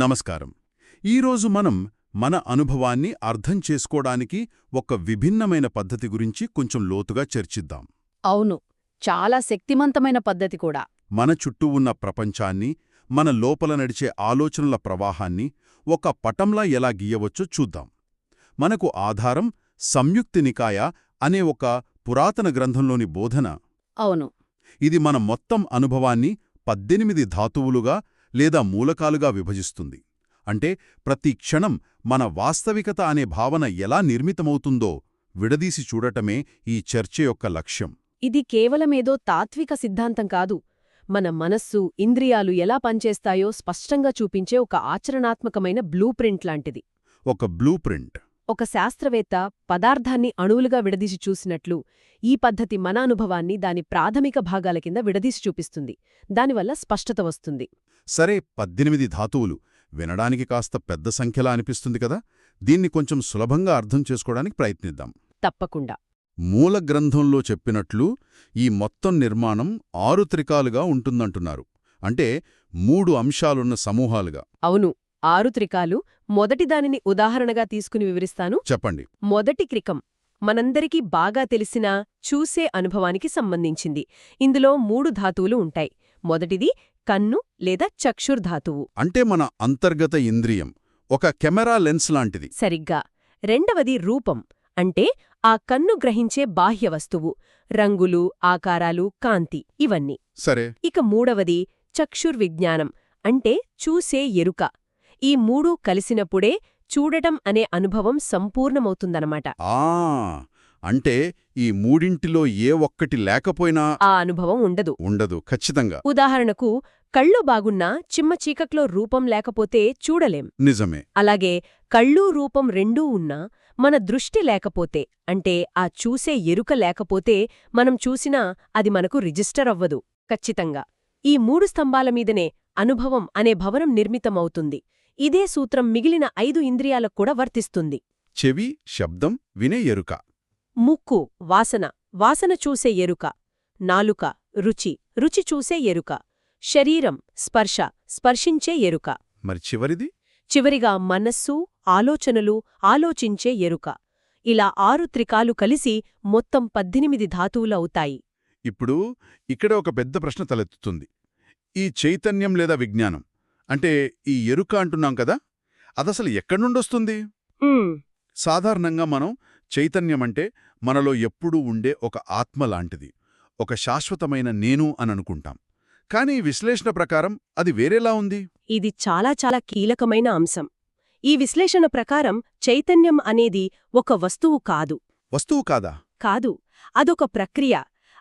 నమస్కారం. ఈరోజు మనం మన అనుభవాన్ని అర్థం చేసుకోవడానికి ఒక విభిన్నమైన పద్ధతి గురించి కొంచెం లోతుగా చర్చిద్దాం. అవును, చాలా శక్తిమంతమైన పద్ధతి కూడా. మన చుట్టూ ఉన్న ప్రపంచాన్ని, మన లోపల నడిచే ఆలోచనల ప్రవాహాన్ని ఒక పటంలా ఎలా గీయవచ్చో చూద్దాం. మనకు ఆధారం సంయుక్త నికాయ అనే ఒక పురాతన గ్రంథంలోని బోధన. అవును. ఇది మన మొత్తం అనుభవాన్ని 18 ధాతువులుగా లేదా మూలకాలుగా విభజిస్తుంది. అంటే ప్రతి క్షణం మన వాస్తవికత అనే భావన ఎలా నిర్మితమవుతుందో విడదీసి చూడటమే ఈ చర్చ యొక్క లక్ష్యం. ఇది కేవలమేదో తాత్విక సిద్ధాంతం కాదు. మన మనస్సు, ఇంద్రియాలు ఎలా పనిచేస్తాయో స్పష్టంగా చూపించే ఒక ఆచరణాత్మకమైన బ్లూ ప్రింట్ లాంటిది. ఒక బ్లూ ప్రింట్. ఒక శాస్త్రవేత్త పదార్థాన్ని అణువులుగా విడదీసి చూసినట్లు ఈ పద్ధతి మన అనుభవాన్ని దాని ప్రాథమిక భాగాల కింద విడదీసి చూపిస్తుంది. దానివల్ల స్పష్టత వస్తుంది. సరే, 18 ధాతువులు వినడానికి కాస్త పెద్ద సంఖ్యలా అనిపిస్తుంది కదా. దీన్ని కొంచెం సులభంగా అర్థం చేసుకోవడానికి ప్రయత్నిద్దాం. తప్పకుండా. మూల గ్రంథంలో చెప్పినట్లు ఈ మొత్తం నిర్మాణం 6 త్రికాలుగా ఉంటుందంటున్నారు. అంటే 3 అంశాలున్న సమూహాలుగా. అవును, 6 త్రికాలు. మొదటిదానిని ఉదాహరణగా తీసుకుని వివరిస్తాను. చెప్పండి. మొదటి క్రికం మనందరికీ బాగా తెలిసిన చూసే అనుభవానికి సంబంధించింది. ఇందులో 3 ధాతువులు ఉంటాయి. మొదటిది కన్ను లేదా చక్షుర్ధాతువు. అంటే మన అంతర్గత ఇంద్రియం, ఒక కెమెరా లెన్స్ లాంటిది. సరిగ్గా. రెండవది రూపం, అంటే ఆ కన్ను గ్రహించే బాహ్య వస్తువు, రంగులు, ఆకారాలు, కాంతి ఇవన్నీ. సరే. ఇక మూడవది చక్షుర్విజ్ఞానం, అంటే చూసే ఎరుక. ఈ 3 కలిసినప్పుడే చూడటం అనే అనుభవం సంపూర్ణమవుతుందన్నమాట. అంటే ఈ మూడింటిలో ఏ ఒక్కటి లేకపోయినా ఆ అనుభవం ఉండదు. ఉండదు, ఖచ్చితంగా. ఉదాహరణకు, కళ్ళు బాగున్నా చిమ్మ చీకట్లో రూపం లేకపోతే చూడలేం. నిజమే. అలాగే కళ్ళు, రూపం రెండూ ఉన్నా మన దృష్టి లేకపోతే, అంటే ఆ చూసే ఎరుక లేకపోతే మనం చూసినా అది మనకు రిజిస్టర్ అవ్వదు. ఖచ్చితంగా ఈ 3 స్తంభాల మీదనే అనుభవం అనే భవనం నిర్మితమవుతుంది. ఇదే సూత్రం మిగిలిన 5 ఇంద్రియాలకు కూడా వర్తిస్తుంది. చెవి, శబ్దం, వినే ఎరుక. ముక్కు వాసన, వాసన చూసే ఎరుక. నాలుక రుచి, రుచి చూసే ఎరుక. శరీరం స్పర్శ, స్పర్శించే ఎరుక. మరి చివరిది? చివరిగా మనస్సు, ఆలోచనలు, ఆలోచించే ఎరుక. ఇలా 6 త్రికాలు కలిసి మొత్తం 18 ధాతువులు అవుతాయి. ఇప్పుడు ఇక్కడ ఒక పెద్ద ప్రశ్న తలెత్తుతుంది. ఈ చైతన్యం లేదా విజ్ఞానం, అంటే ఈ ఎరుక అంటున్నాం కదా, అదసలు ఎక్కడ్నుండొస్తుంది? సాధారణంగా మనం చైతన్యమంటే మనలో ఎప్పుడూ ఉండే ఒక ఆత్మ లాంటిది, ఒక శాశ్వతమైన నేను అననుకుంటాం. కానీ విశ్లేషణ ప్రకారం అది వేరేలా ఉంది. ఇది చాలా చాలా కీలకమైన అంశం. ఈ విశ్లేషణ ప్రకారం చైతన్యం అనేది ఒక వస్తువు కాదు. వస్తువు కాదా? కాదు, అదొక ప్రక్రియ.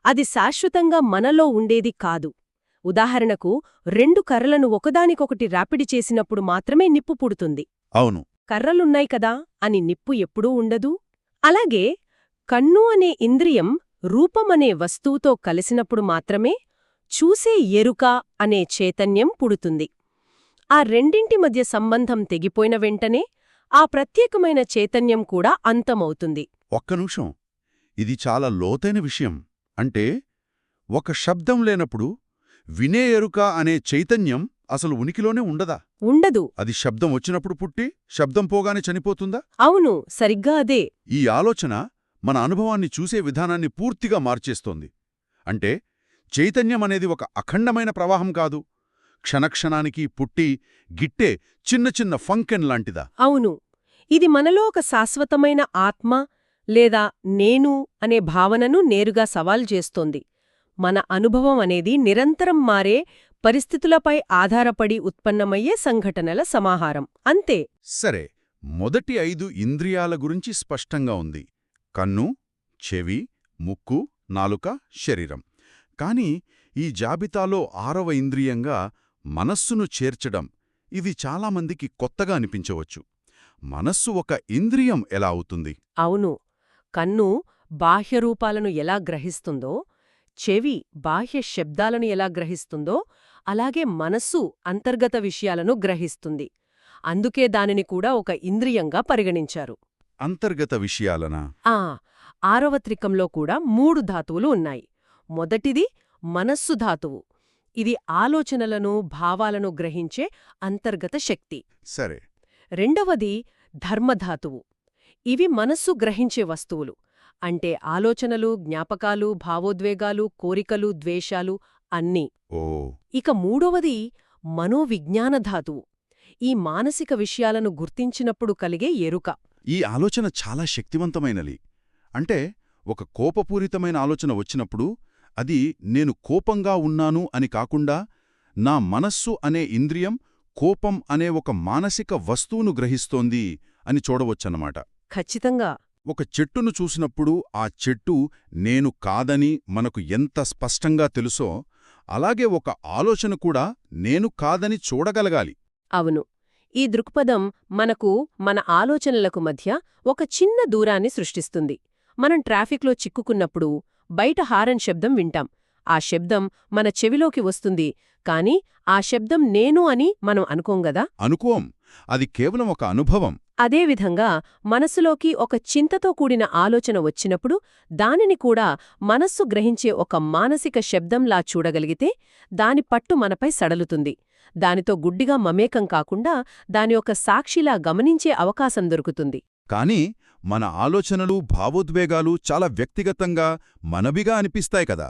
అది శాశ్వతంగా మనలో ఉండేది కాదు. ఉదాహరణకు, 2 కర్రలను ఒకదానికొకటి రాపిడి చేసినప్పుడు మాత్రమే నిప్పు పుడుతుంది. అవును. కర్రలున్నాయి కదా అని నిప్పు ఎప్పుడూ ఉండదు. అలాగే కన్ను అనే ఇంద్రియం రూపమనే వస్తువుతో కలిసినప్పుడు మాత్రమే చూసే ఎరుక అనే చైతన్యం పుడుతుంది. ఆ రెండింటి మధ్య సంబంధం తెగిపోయిన వెంటనే ఆ ప్రత్యేకమైన చైతన్యం కూడా అంతమవుతుంది. ఒక్క నిమిషం, ఇది చాలా లోతైన విషయం. అంటే ఒక శబ్దం లేనప్పుడు వినే ఎరుక అనే చైతన్యం అసలు ఉనికిలోనే ఉండదా? ఉండదు. అది శబ్దం వచ్చినప్పుడు పుట్టి శబ్దం పోగానే చనిపోతుందా? అవును, సరిగ్గా అదే. ఈ ఆలోచన మన అనుభవాన్ని చూసే విధానాన్ని పూర్తిగా మార్చేస్తోంది. అంటే చైతన్యం అనేది ఒక అఖండమైన ప్రవాహం కాదు, క్షణక్షణానికి పుట్టి గిట్టే చిన్న చిన్న ఫంకెన్ లాంటిదా? అవును, ఇది మనలో ఒక శాశ్వతమైన ఆత్మ లేదా నేను అనే భావనను నేరుగా సవాల్ చేస్తోంది. మన అనుభవం అనేది నిరంతరం మారే పరిస్థితులపై ఆధారపడి ఉత్పన్నమయ్యే సంఘటనల సమాహారం, అంతే. సరే, మొదటి 5 ఇంద్రియాల గురించి స్పష్టంగా ఉంది: కన్ను, చెవి, ముక్కు, నాలుక, శరీరం. కాని ఈ జాబితాలో 6వ ఇంద్రియంగా మనస్సును చేర్చడం, ఇది చాలామందికి కొత్తగా అనిపించవచ్చు. మనస్సు ఒక ఇంద్రియం ఎలా అవుతుంది? అవును, కన్ను బాహ్యరూపాలను ఎలా గ్రహిస్తుందో, చెవి బాహ్య శబ్దాలను ఎలా గ్రహిస్తుందో, అలాగే మనస్సు అంతర్గత విషయాలను గ్రహిస్తుంది. అందుకే దానిని కూడా ఒక ఇంద్రియంగా పరిగణించారు. అంతర్గత విషయాలనా? 6వ త్రికంలో కూడా 3 ధాతువులు ఉన్నాయి. మొదటిది మనస్సు ధాతువు. ఇది ఆలోచనలను భావాలను గ్రహించే అంతర్గత శక్తి. సరే. రెండవది ధర్మధాతువు. ఇవి మనస్సు గ్రహించే వస్తువులు. అంటే ఆలోచనలు, జ్ఞాపకాలు, భావోద్వేగాలు, కోరికలు, ద్వేషాలు అన్నీ. ఓ. ఇక మూడవది మనోవిజ్ఞాన ధాతువు. ఈ మానసిక విషయాలను గుర్తించినప్పుడు కలిగే ఎరుక. ఈ ఆలోచన చాలా శక్తివంతమైనది. అంటే ఒక కోపపూరితమైన ఆలోచన వచ్చినప్పుడు అది నేను కోపంగా ఉన్నాను అని కాకుండా నా మనస్సు అనే ఇంద్రియం కోపం అనే ఒక మానసిక వస్తువును గ్రహిస్తోంది అని చూడవచ్చన్నమాట. ఖచ్చితంగా. ఒక చెట్టును చూసినప్పుడు ఆ చెట్టు నేను కాదని మనకు ఎంత స్పష్టంగా తెలుసో అలాగే ఒక ఆలోచన కూడా నేను కాదని చూడగలగాలి. అవును. ఈ దృక్పథం మనకు మన ఆలోచనలకు మధ్య ఒక చిన్న దూరాన్ని సృష్టిస్తుంది. మనం ట్రాఫిక్లో చిక్కుకున్నప్పుడు బయట హారన్ శబ్దం వింటాం. ఆ శబ్దం మన చెవిలోకి వస్తుంది, కాని ఆ శబ్దం నేను అని మనం అనుకోంగదా. అనుకోం. అది కేవలం ఒక అనుభవం. అదేవిధంగా మనస్సులోకి ఒక చింతతో కూడిన ఆలోచన వచ్చినప్పుడు దానిని కూడా మనస్సు గ్రహించే ఒక మానసిక శబ్దంలా చూడగలిగితే దాని పట్టు మనపై సడలుతుంది. దానితో గుడ్డిగా మమేకం కాకుండా దాని ఒక సాక్షిలా గమనించే అవకాశం దొరుకుతుంది. కాని మన ఆలోచనలు భావోద్వేగాలు చాలా వ్యక్తిగతంగా మనవిగా అనిపిస్తాయి కదా.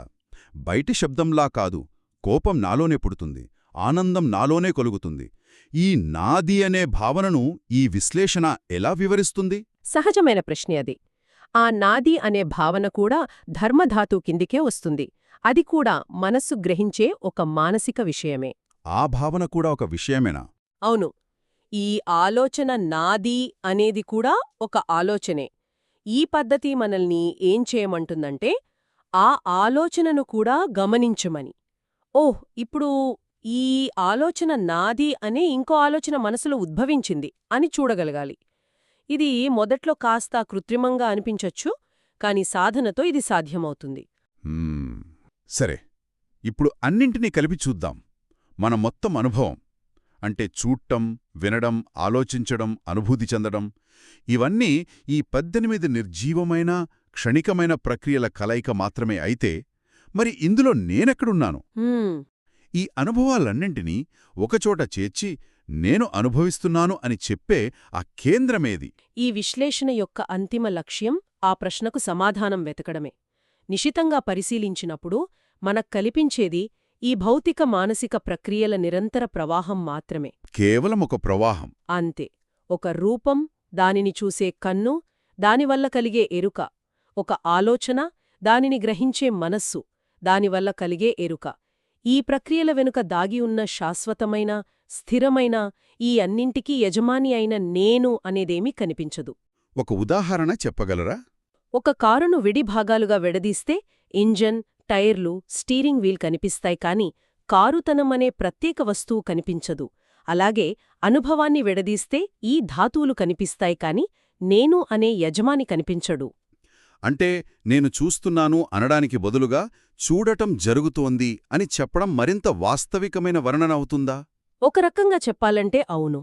బయటి శబ్దంలా కాదు. కోపం నాలోనే పుడుతుంది, ఆనందం నాలోనే కలుగుతుంది. ఈ నాది అనే భావనను ఈ విశ్లేషణ ఎలా వివరిస్తుంది? సహజమైన ప్రశ్నే అది. ఆ నాది అనే భావన కూడా ధర్మధాతు కిందికే వస్తుంది. అది కూడా మనస్సు గ్రహించే ఒక మానసిక విషయమే. ఆ భావన కూడా ఒక విషయమేనా? అవును. ఈ ఆలోచన నాది అనేది కూడా ఒక ఆలోచనే. ఈ పద్ధతి మనల్ని ఏం చేయమంటుందంటే ఆ ఆలోచనను కూడా గమనించమని. ఓహ్, ఇప్పుడు ఈ ఆలోచన నాది అనే ఇంకో ఆలోచన మనసులో ఉద్భవించింది అని చూడగలగాలి. ఇది మొదట్లో కాస్త కృత్రిమంగా అనిపించొచ్చు, కాని సాధనతో ఇది సాధ్యమవుతుంది. సరే, ఇప్పుడు అన్నింటినీ కలిపి చూద్దాం. మన మొత్తం అనుభవం అంటే చూడటం, వినడం, ఆలోచించడం, అనుభూతి చెందడం ఇవన్నీ ఈ 18 నిర్జీవమైన క్షణికమైన ప్రక్రియల కలయిక మాత్రమే అయితే మరి ఇందులో నేనెక్కడున్నాను? ఈ అనుభవాలన్నింటినీ ఒకచోట చేర్చి నేను అనుభవిస్తున్నాను అని చెప్పే ఆ కేంద్రమేది? ఈ విశ్లేషణ యొక్క అంతిమ లక్ష్యం ఆ ప్రశ్నకు సమాధానం వెతకడమే. నిశితంగా పరిశీలించినప్పుడు మనకు కల్పించేది ఈ భౌతిక మానసిక ప్రక్రియల నిరంతర ప్రవాహం మాత్రమే. కేవలం ఒక ప్రవాహం. అంతే. ఒక రూపం, దానిని చూసే కన్ను, దానివల్ల కలిగే ఎరుక. ఒక ఆలోచన, దానిని గ్రహించే మనస్సు, దానివల్ల కలిగే ఎరుక. ఈ ప్రక్రియల వెనుక దాగి ఉన్న శాశ్వతమైన, స్థిరమైన ఈ అన్నింటికీ యజమాని అయిన నేను అనేదేమీ కనిపించదు. ఒక ఉదాహరణ చెప్పగలరా? ఒక కారును విడి భాగాలుగా విడదీస్తే ఇంజన్, టైర్లు, స్టీరింగ్ వీల్ కనిపిస్తాయి కాని కారుతనమనే ప్రత్యేక వస్తువు కనిపించదు. అలాగే అనుభవాన్ని విడదీస్తే ఈ ధాతువులు కనిపిస్తాయి కాని నేను అనే యజమాని కనిపించడు. అంటే నేను చూస్తున్నాను అనడానికి బదులుగా చూడటం జరుగుతోంది అని చెప్పడం మరింత వాస్తవికమైన వర్ణన అవుతుందా? ఒక రకంగా చెప్పాలంటే అవును.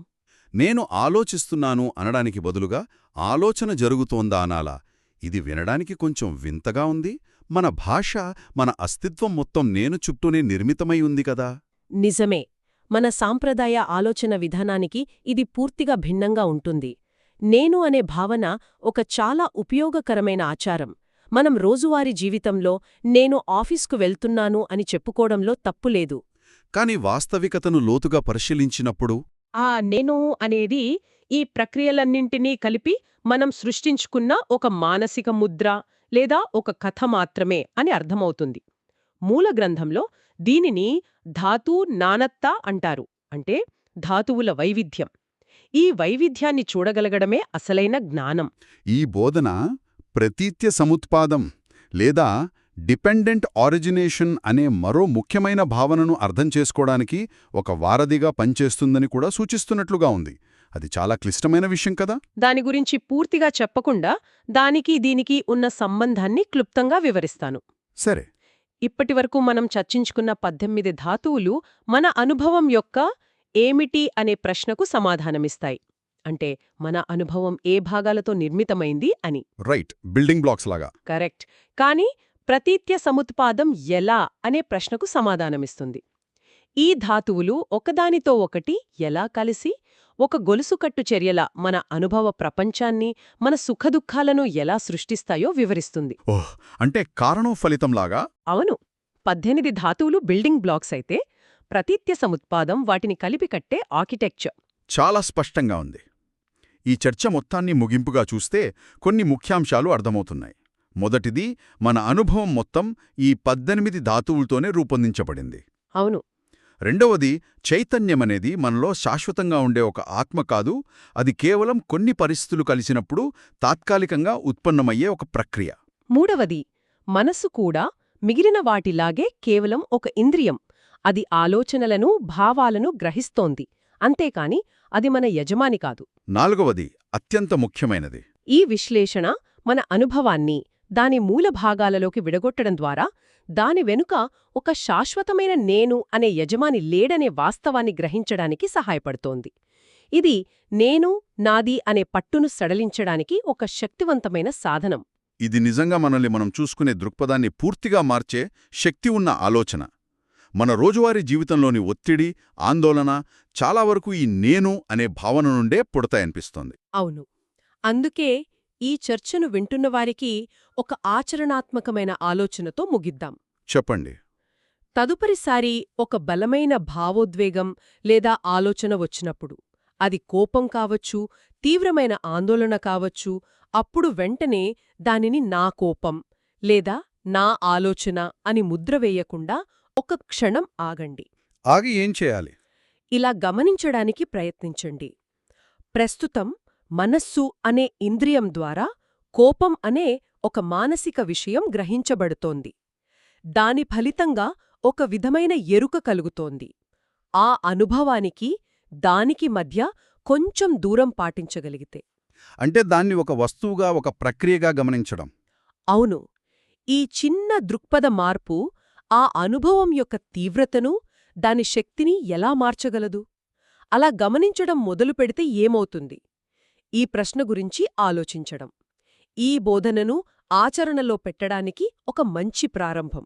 నేను ఆలోచిస్తున్నాను అనడానికి బదులుగా ఆలోచన జరుగుతోందా అనాలా? ఇది వినడానికి కొంచెం వింతగా ఉంది. మన భాష, మన అస్తిత్వం మొత్తం నేను చుట్టూనే నిర్మితమై ఉంది కదా. నిజమే. మన సాంప్రదాయ ఆలోచన విధానానికి ఇది పూర్తిగా భిన్నంగా ఉంటుంది. నేను అనే భావన ఒక చాలా ఉపయోగకరమైన ఆచారం. మనం రోజువారీ జీవితంలో నేను ఆఫీస్కు వెళ్తున్నాను అని చెప్పుకోవడంలో తప్పులేదు. కాని వాస్తవికతను లోతుగా పరిశీలించినప్పుడు ఆ నేను అనేది ఈ ప్రక్రియలన్నింటినీ కలిపి మనం సృష్టించుకున్న ఒక మానసిక ముద్ర లేదా ఒక కథ మాత్రమే అని అర్థమవుతుంది. మూల గ్రంథంలో దీనిని ధాతూ నానత్త అంటారు. అంటే ధాతువుల వైవిధ్యం. ఈ వైవిధ్యాన్ని చూడగలగడమే అసలైన జ్ఞానం. ఈ బోధన ప్రతీత్య సముత్పాదం లేదా డిపెండెంట్ ఆరిజినేషన్ అనే మరో ముఖ్యమైన భావనను అర్థం చేసుకోవడానికి ఒక వారధిగా పనిచేస్తుందని కూడా సూచిస్తున్నట్లుగా ఉంది. అది చాలా క్లిష్టమైన విషయం కదా. దాని గురించి పూర్తిగా చెప్పకుండా దానికి దీనికి ఉన్న సంబంధాన్ని క్లుప్తంగా వివరిస్తాను. సరే. ఇప్పటివరకు మనం చర్చించుకున్న 18 ధాతువులు మన అనుభవం యొక్క ఏమిటి అనే ప్రశ్నకు సమాధానమిస్తాయి. అంటే మన అనుభవం ఏ భాగాలతో నిర్మితమైంది అని. రైట్, బిల్డింగ్ బ్లాక్స్ లాగా. కరెక్ట్. కానీ ప్రతీత్య సముత్పాదం ఎలా అనే ప్రశ్నకు సమాధానమిస్తుంది. ఈ ధాతువులు ఒకదానితో ఒకటి ఎలా కలిసి ఒక గొలుసుకట్టు చర్యల మన అనుభవ ప్రపంచాన్ని, మన సుఖదుఖాలను ఎలా సృష్టిస్తాయో వివరిస్తుంది. ఓహ్, అంటే కారణం ఫలితంలాగా? అవును. 18 ధాతువులు బిల్డింగ్ బ్లాక్స్ అయితే ప్రతీత్య సముత్పాదం వాటిని కలిపి కట్టే ఆర్కిటెక్చర్. చాలా స్పష్టంగా ఉంది. ఈ చర్చ మొత్తాన్ని ముగింపుగా చూస్తే కొన్ని ముఖ్యాంశాలు అర్థమవుతున్నాయి. మొదటిది, మన అనుభవం మొత్తం ఈ 18 ధాతువులతోనే రూపొందించబడింది. అవును. రెండవది, చైతన్యమనేది మనలో శాశ్వతంగా ఉండే ఒక ఆత్మ కాదు, అది కేవలం కొన్ని పరిస్థితులు కలిసినప్పుడు తాత్కాలికంగా ఉత్పన్నమయ్యే ఒక ప్రక్రియ. మూడవది, మనస్సు కూడా మిగిలిన వాటిలాగే కేవలం ఒక ఇంద్రియం. అది ఆలోచనలను, భావాలను గ్రహిస్తోంది, అంతేకాని అది మన యజమాని కాదు. నాలుగవది, అత్యంత ముఖ్యమైనది. ఈ విశ్లేషణ మన అనుభవాన్ని దాని మూల భాగాలలోకి విడగొట్టడం ద్వారా దాని వెనుక ఒక శాశ్వతమైన నేను అనే యజమాని లేడనే వాస్తవాన్ని గ్రహించడానికి సహాయపడుతోంది. ఇది నేను, నాది అనే పట్టును సడలించడానికి ఒక శక్తివంతమైన సాధనం. ఇది నిజంగా మనల్ని మనం చూసుకునే దృక్పథాన్ని పూర్తిగా మార్చే శక్తి ఉన్న ఆలోచన. మన రోజువారీ జీవితంలోని ఒత్తిడి, ఆందోళన చాలా వరకు ఈ నేను అనే భావన నుండే పుడతాయనిపిస్తోంది. అవును. అందుకే ఈ చర్చను వింటున్నవారికి ఒక ఆచరణాత్మకమైన ఆలోచనతో ముగిద్దాం. చెప్పండి. తదుపరిసారి ఒక బలమైన భావోద్వేగం లేదా ఆలోచన వచ్చినప్పుడు, అది కోపం కావచ్చు, తీవ్రమైన ఆందోళన కావచ్చు, అప్పుడు వెంటనే దానిని నా కోపం లేదా నా ఆలోచన అని ముద్ర వేయకుండా ఒక క్షణం ఆగండి. ఆగి ఏం చేయాలి? ఇలా గమనించడానికి ప్రయత్నించండి. ప్రస్తుతం మనస్సు అనే ఇంద్రియం ద్వారా కోపం అనే ఒక మానసిక విషయం గ్రహించబడుతోంది. దాని ఫలితంగా ఒక విధమైన ఎరుక కలుగుతోంది. ఆ అనుభవానికి దానికి మధ్య కొంచెం దూరం పాటించగలిగితే. అంటే దాన్ని ఒక వస్తువుగా, ఒక ప్రక్రియగా గమనించడం. అవును. ఈ చిన్న దృక్పథ మార్పు ఆ అనుభవం యొక్క తీవ్రతను, దాని శక్తిని ఎలా మార్చగలదు? అలా గమనించడం మొదలుపెడితే ఏమవుతుంది? ఈ ప్రశ్న గురించి ఆలోచించడం ఈ బోధనను ఆచరణలో పెట్టడానికి ఒక మంచి ప్రారంభం.